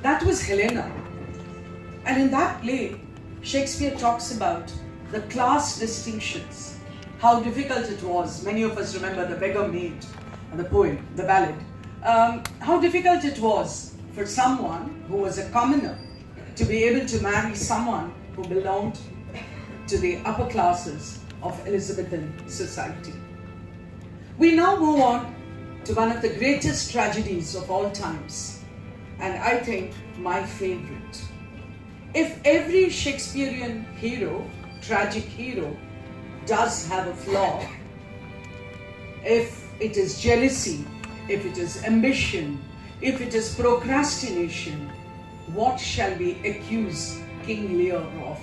That was Helena. And in that play, Shakespeare talks about the class distinctions, how difficult it was. Many of us remember the beggar maid, the poem, the ballad. How difficult it was for someone who was a commoner to be able to marry someone who belonged to the upper classes of Elizabethan society. We now move on to one of the greatest tragedies of all times, and I think my favorite. If every Shakespearean hero, tragic hero, does have a flaw, if it is jealousy, if it is ambition, if it is procrastination, what shall we accuse King Lear of?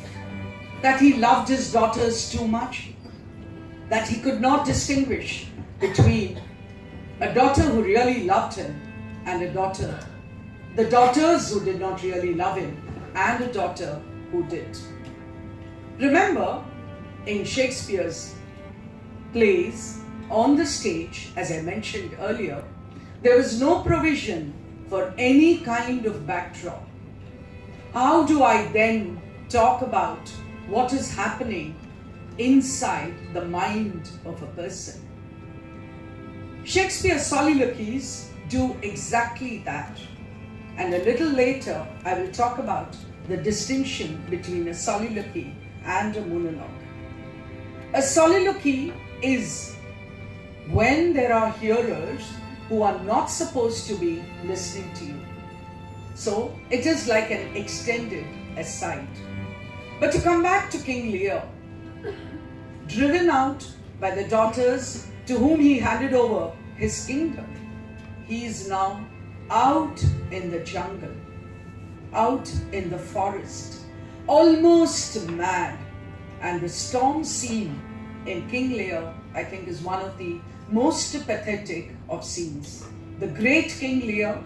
That he loved his daughters too much? That he could not distinguish between a daughter who really loved him and the daughters who did not really love him, and a daughter who did. Remember, in Shakespeare's plays, on the stage, as I mentioned earlier, there was no provision for any kind of backdrop. How do I then talk about what is happening inside the mind of a person? Shakespeare's soliloquies do exactly that. And a little later, I will talk about the distinction between a soliloquy and a monologue. A soliloquy is when there are hearers who are not supposed to be listening to you. So it is like an extended aside. But to come back to King Lear, driven out by the daughters to whom he handed over his kingdom, he is now out in the jungle, out in the forest, almost mad. And the storm scene in King Lear, I think, is one of the most pathetic of scenes. The great King Lear,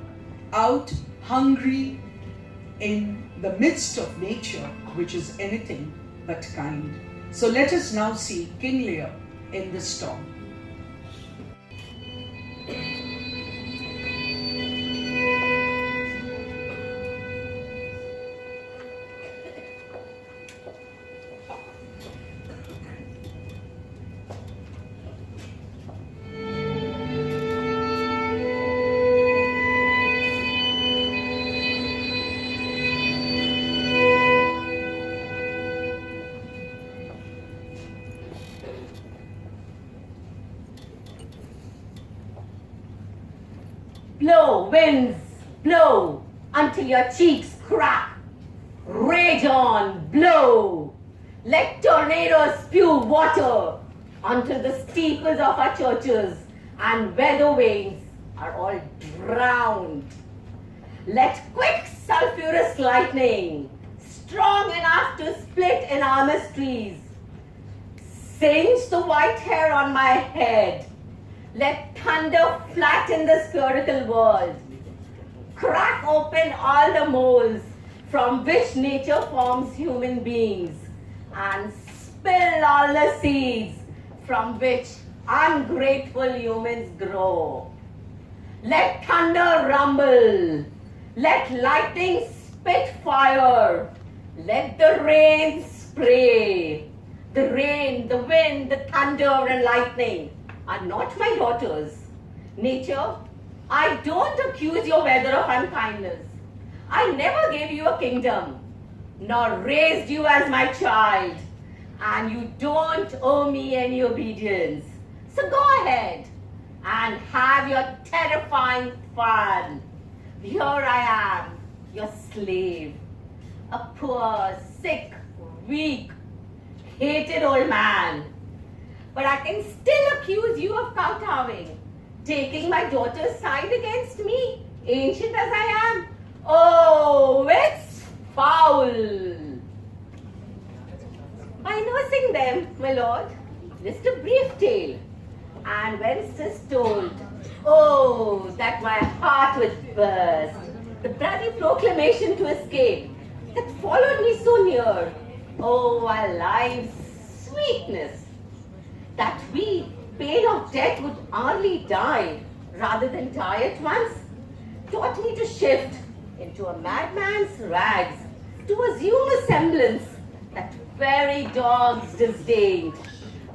out hungry in the midst of nature, which is anything but kind. So let us now see King Lear in the storm. Blow, winds, blow, until your cheeks crack. Rage on, blow. Let tornadoes spew water until the steeples of our churches and weather vanes are all drowned. Let quick sulphurous lightning, strong enough to split enormous trees, singe the white hair on my head. Let thunder flatten the spherical world, crack open all the moles from which nature forms human beings, and spill all the seeds from which ungrateful humans grow. Let thunder rumble, let lightning spit fire, let the rain spray. The rain, the wind, the thunder and lightning are not my daughters. Nature, I don't accuse your weather of unkindness. I never gave you a kingdom, nor raised you as my child, and you don't owe me any obedience. So go ahead and have your terrifying fun. Here I am, your slave, a poor, sick, weak, hated old man. But I can still accuse you of kowtowing, taking my daughter's side against me, ancient as I am. Oh, it's foul. By nursing them, my lord, just a brief tale. And when sis told, oh, that my heart would burst, the bloody proclamation to escape that followed me so near. Oh, our lives' sweetness. That we, pain of death, would hourly die rather than die at once, taught me to shift into a madman's rags to assume a semblance that very dogs disdained.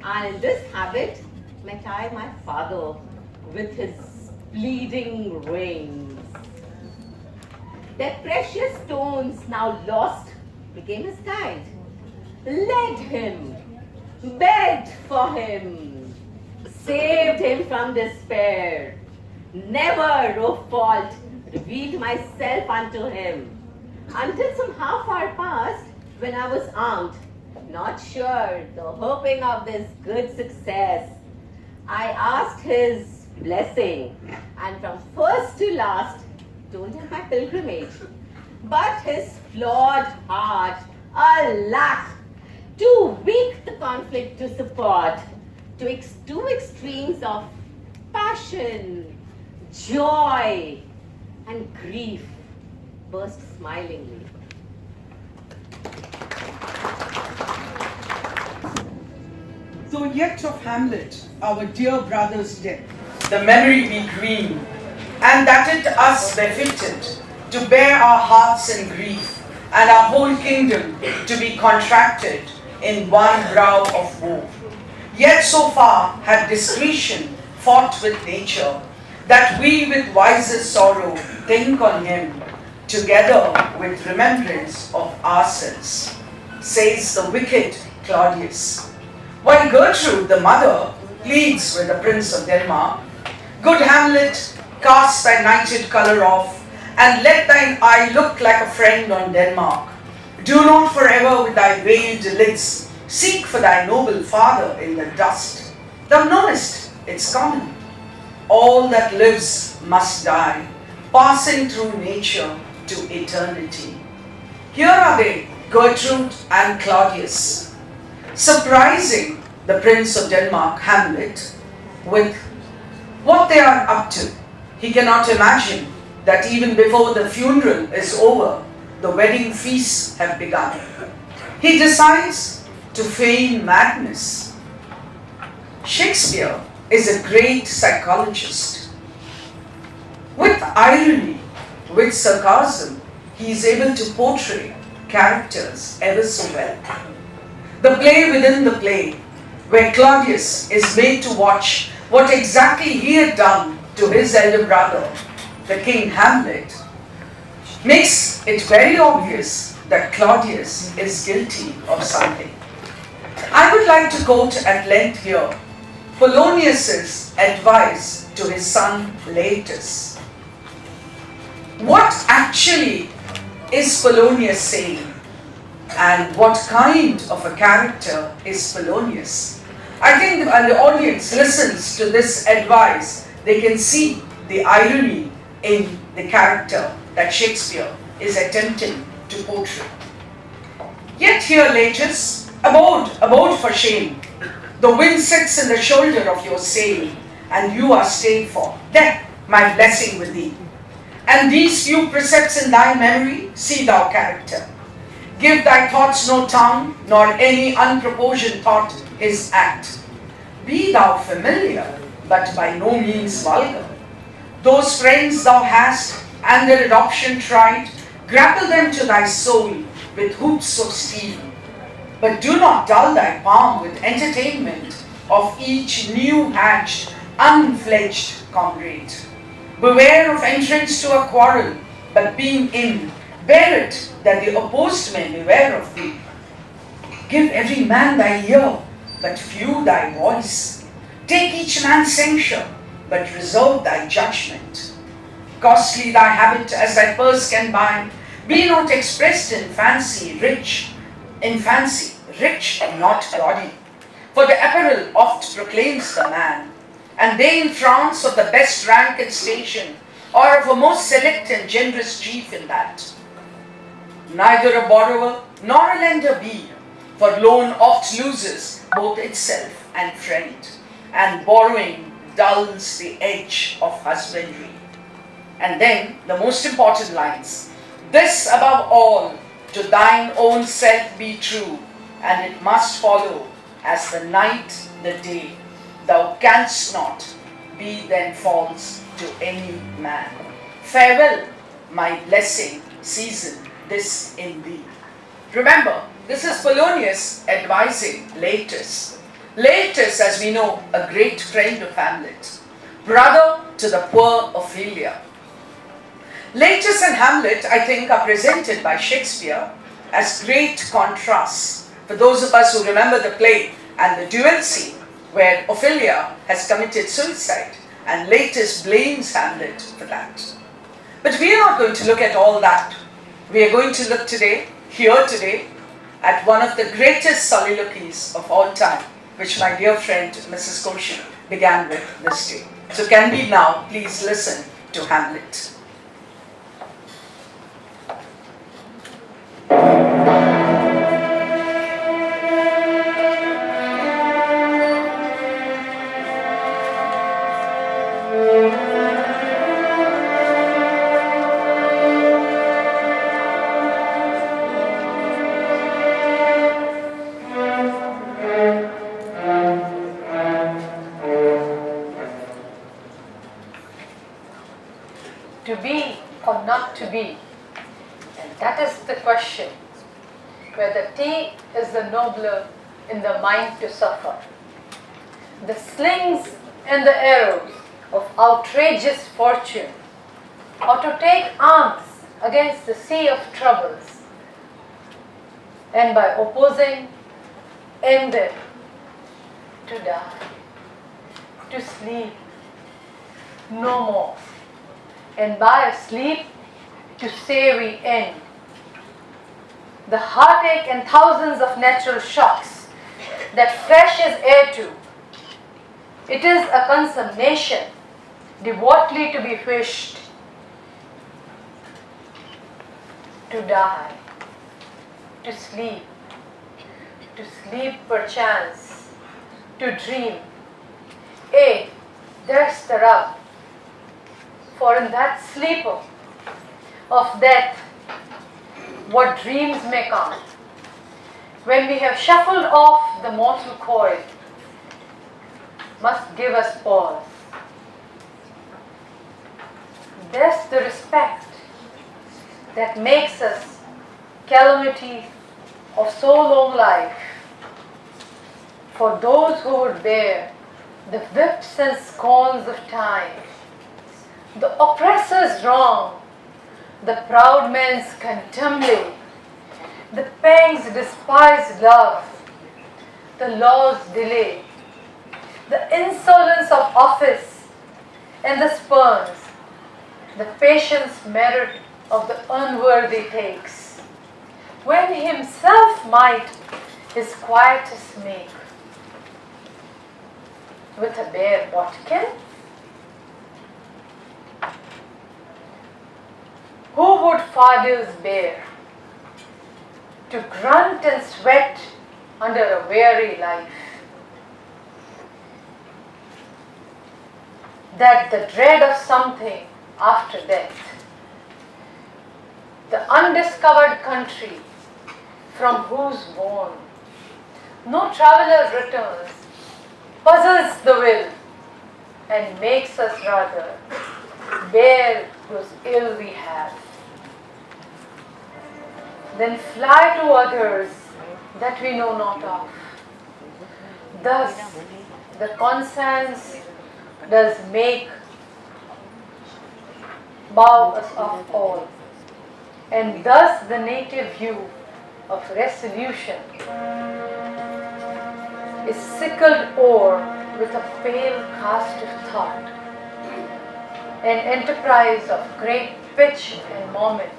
And in this habit met I my father with his bleeding rings. Their precious stones, now lost, became his guide, led him, begged for him, saved him from despair. Never, O fault, revealed myself unto him, until some half-hour passed when I was armed, not sure, though hoping of this good success. I asked his blessing, and from first to last told him my pilgrimage. But his flawed heart, alack, too weak the conflict to support, two extremes of passion, joy, and grief, burst smilingly. Though yet of Hamlet, our dear brother's death, the memory be green, and that it us befitted to bear our hearts in grief, and our whole kingdom to be contracted in one brow of woe. Yet so far had discretion fought with nature, that we with wisest sorrow think on him, together with remembrance of ourselves, says the wicked Claudius. While Gertrude, the mother, pleads with the Prince of Denmark, good Hamlet, cast thy nighted colour off, and let thine eye look like a friend on Denmark. Do not forever with thy veiled lids seek for thy noble father in the dust. Thou knowest it's common. All that lives must die, passing through nature to eternity. Here are they, Gertrude and Claudius, surprising the Prince of Denmark, Hamlet, with what they are up to. He cannot imagine that even before the funeral is over, the wedding feasts have begun. He decides to feign madness. Shakespeare is a great psychologist. With irony, with sarcasm, he is able to portray characters ever so well. The play within the play, where Claudius is made to watch what exactly he had done to his elder brother, the King Hamlet, makes it very obvious that Claudius is guilty of something. I would like to quote at length here Polonius's advice to his son Laertes. What actually is Polonius saying? And what kind of a character is Polonius? I think when the audience listens to this advice, they can see the irony in the character that Shakespeare is attempting to portray. Yet here, Laertes, abode for shame. The wind sits in the shoulder of your sail, and you are stayed for. Then my blessing with thee. And these few precepts in thy memory, see thou character. Give thy thoughts no tongue, nor any unproportioned thought his act. Be thou familiar, but by no means vulgar. Those friends thou hast, and their adoption tried, grapple them to thy soul with hoops of steel. But do not dull thy palm with entertainment of each new-hatched, unfledged comrade. Beware of entrance to a quarrel, but being in, bear it that the opposed may beware of thee. Give every man thy ear, but few thy voice. Take each man's censure, but reserve thy judgment. Costly thy habit as thy purse can buy, be not expressed in fancy, rich and not gaudy. For the apparel oft proclaims the man, and they in France of the best rank and station, or of a most select and generous chief in that. Neither a borrower nor a lender be, for loan oft loses both itself and friend, and borrowing dulls the edge of husbandry. And then the most important lines. This above all, to thine own self be true, and it must follow as the night the day. Thou canst not be then false to any man. Farewell, my blessing season this in thee. Remember, this is Polonius advising Laertes. Laertes, as we know, a great friend of Hamlet, brother to the poor Ophelia. Laertes and Hamlet, I think, are presented by Shakespeare as great contrasts. For those of us who remember the play and the duel scene where Ophelia has committed suicide and Laertes blames Hamlet for that. But we are not going to look at all that. We are going to look today, here today, at one of the greatest soliloquies of all time, which my dear friend Mrs. Koshy began with this day. So can we now please listen to Hamlet? To be or not to be? And that is the question, whether tea is the nobler in the mind to suffer. The slings and the arrows of outrageous fortune, or to take arms against the sea of troubles, and by opposing, end them, to die, to sleep, no more. And by a sleep to say we end. The heartache and thousands of natural shocks that fresh is air to. It is a consummation devotedly to be wished. To die, to sleep perchance, to dream. There's the rub. For in that sleeper of death, what dreams may come, when we have shuffled off the mortal coil, must give us pause. There's the respect that makes us calamity of so long life, for those who would bear the whips and scorns of time, the oppressor's wrong, the proud man's contumely, the pangs despised love, the law's delay, the insolence of office, and the spurns, the patience merit of the unworthy takes, when himself might his quietus make. With a bare bodkin, who would fardels bear, to grunt and sweat under a weary life, that the dread of something after death, the undiscovered country from whose bourne no traveller returns, puzzles the will and makes us rather bear those ill we have, then fly to others that we know not of. Thus the conscience does make bow us of all, and thus the native view of resolution is sickled o'er with a pale cast of thought, an enterprise of great pitch and moment.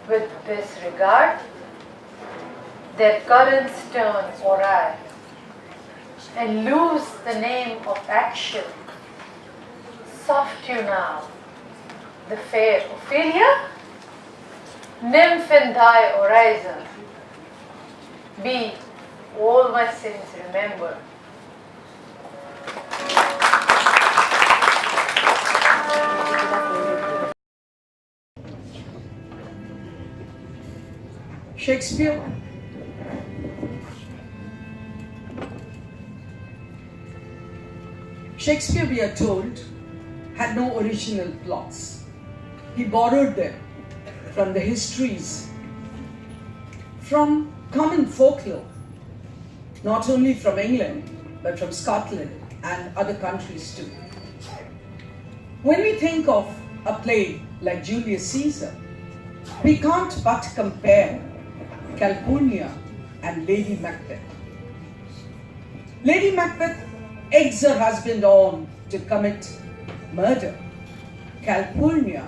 With this regard, their currents turn awry and lose the name of action. Soft you now, the fair Ophelia, nymph in thy horizon, be all my sins remembered. Shakespeare Shakespeare, we are told, had no original plots. He borrowed them from the histories, from common folklore, not only from England, but from Scotland and other countries too. When we think of a play like Julius Caesar, we can't but compare Calpurnia and Lady Macbeth. Lady Macbeth eggs her husband on to commit murder. Calpurnia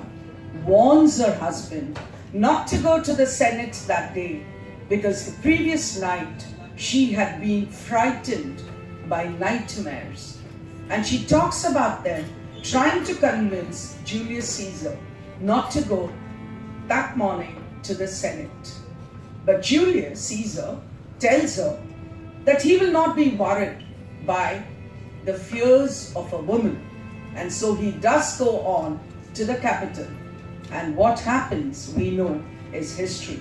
warns her husband not to go to the Senate that day because the previous night she had been frightened by nightmares. And she talks about them trying to convince Julius Caesar not to go that morning to the Senate. But Julius Caesar tells her that he will not be worried by the fears of a woman. And so he does go on to the capital. And what happens, we know, is history.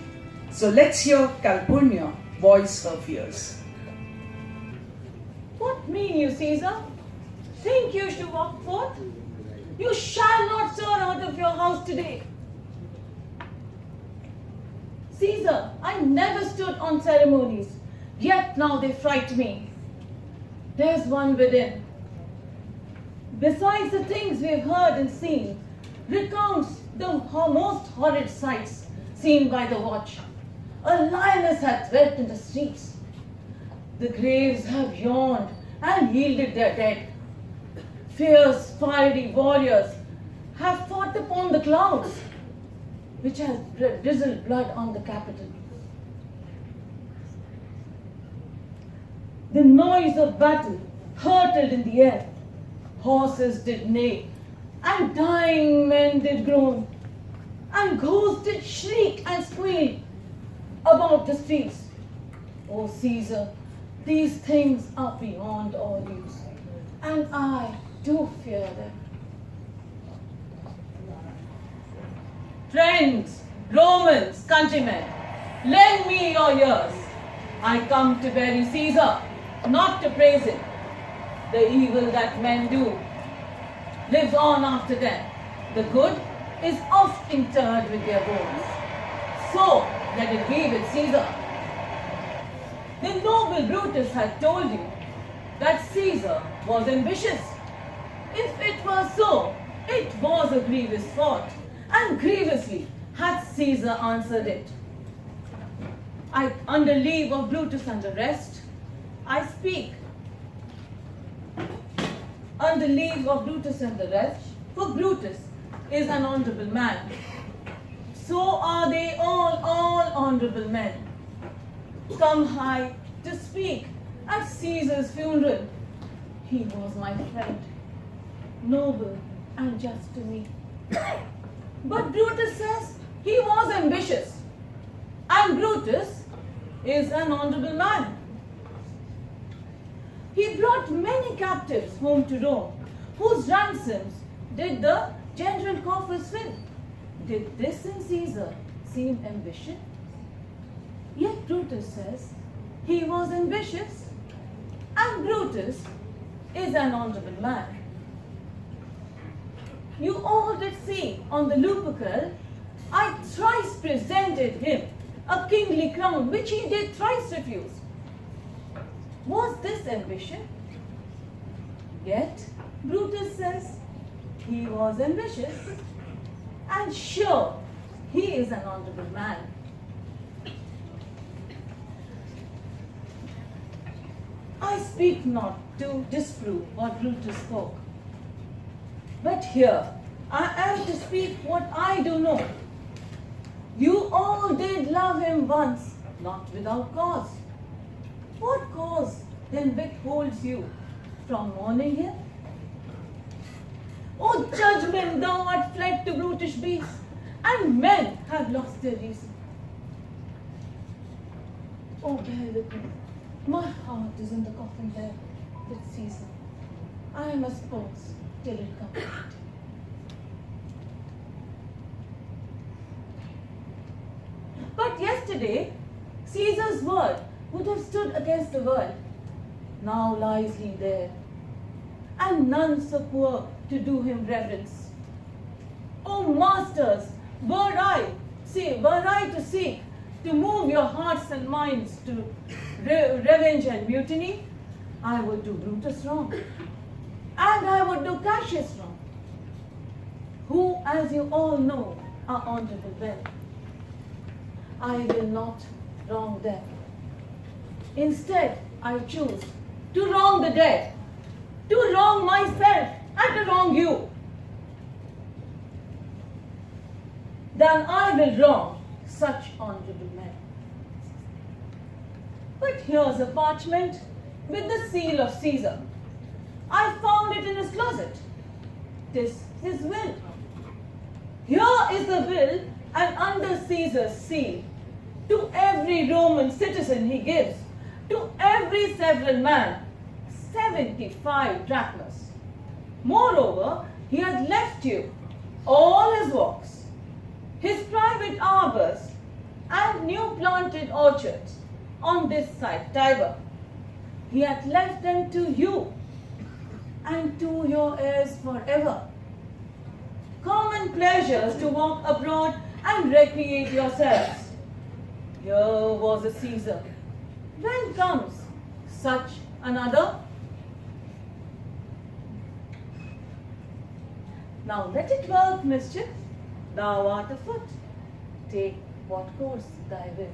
So let's hear Calpurnia voice her fears. What mean you, Caesar? Think you should walk forth? You shall not stir out of your house today. Caesar, I never stood on ceremonies, yet now they fright me. There's one within. Besides the things we've heard and seen, recounts the most horrid sights seen by the watch. A lioness hath wept in the streets. The graves have yawned and yielded their dead. Fierce, fiery warriors have fought upon the clouds, which has drizzled blood on the capital. The noise of battle hurtled in the air. Horses did neigh, and dying men did groan, and ghosts did shriek and squeal about the streets. O Caesar, these things are beyond all use, and I do fear them. Friends, Romans, countrymen, lend me your ears. I come to bury Caesar, not to praise him. The evil that men do lives on after them. The good is oft interred with their bones. So let it be with Caesar. The noble Brutus had told you that Caesar was ambitious. If it were so, it was a grievous fault, and grievously had Caesar answered it. Under leave of Brutus and the rest, I speak. Under leave of Brutus and the rest, for Brutus is an honorable man. So are they all honorable men. Come high to speak at Caesar's funeral. He was my friend, noble and just to me. But Brutus says he was ambitious, and Brutus is an honorable man. He brought many captives home to Rome, whose ransoms did the general coffers fill. Did this in Caesar seem ambition? Yet Brutus says he was ambitious, and Brutus is an honorable man. You all did see on the Lupercal, I thrice presented him a kingly crown, which he did thrice refuse. Was this ambition? Yet Brutus says he was ambitious, and sure, he is an honorable man. I speak not to disprove what Brutus spoke, but here I am to speak what I do know. You all did love him once, not without cause. What cause then withholds you from mourning him? O judgment, thou art fled to brutish beasts, and men have lost their reason. Oh, bear with me. My heart is in the coffin there with Caesar. I must pause till it comes. But yesterday, Caesar's word would have stood against the world. Now lies he there, and none so poor to do him reverence. O masters, were I to seek to move your hearts and minds to revenge and mutiny, I would do Brutus wrong, and I would do Cassius wrong, who, as you all know, are honorable men. I will not wrong them. Instead, I choose to wrong the dead, to wrong myself, and to wrong you. Then I will wrong such honorable men. But here's a parchment with the seal of Caesar. I found it in his closet. 'Tis his will. Here is the will, and under Caesar's seal, to every Roman citizen he gives, to every several man, 75 drachmas. Moreover, he has left you all his walks, his private arbors, and new planted orchards on this side Tiber. He hath left them to you and to your heirs forever. Common pleasures to walk abroad and recreate yourselves. Here was a Caesar. When comes such another? Now let it work, mischief. Thou art afoot. Take what course thy will.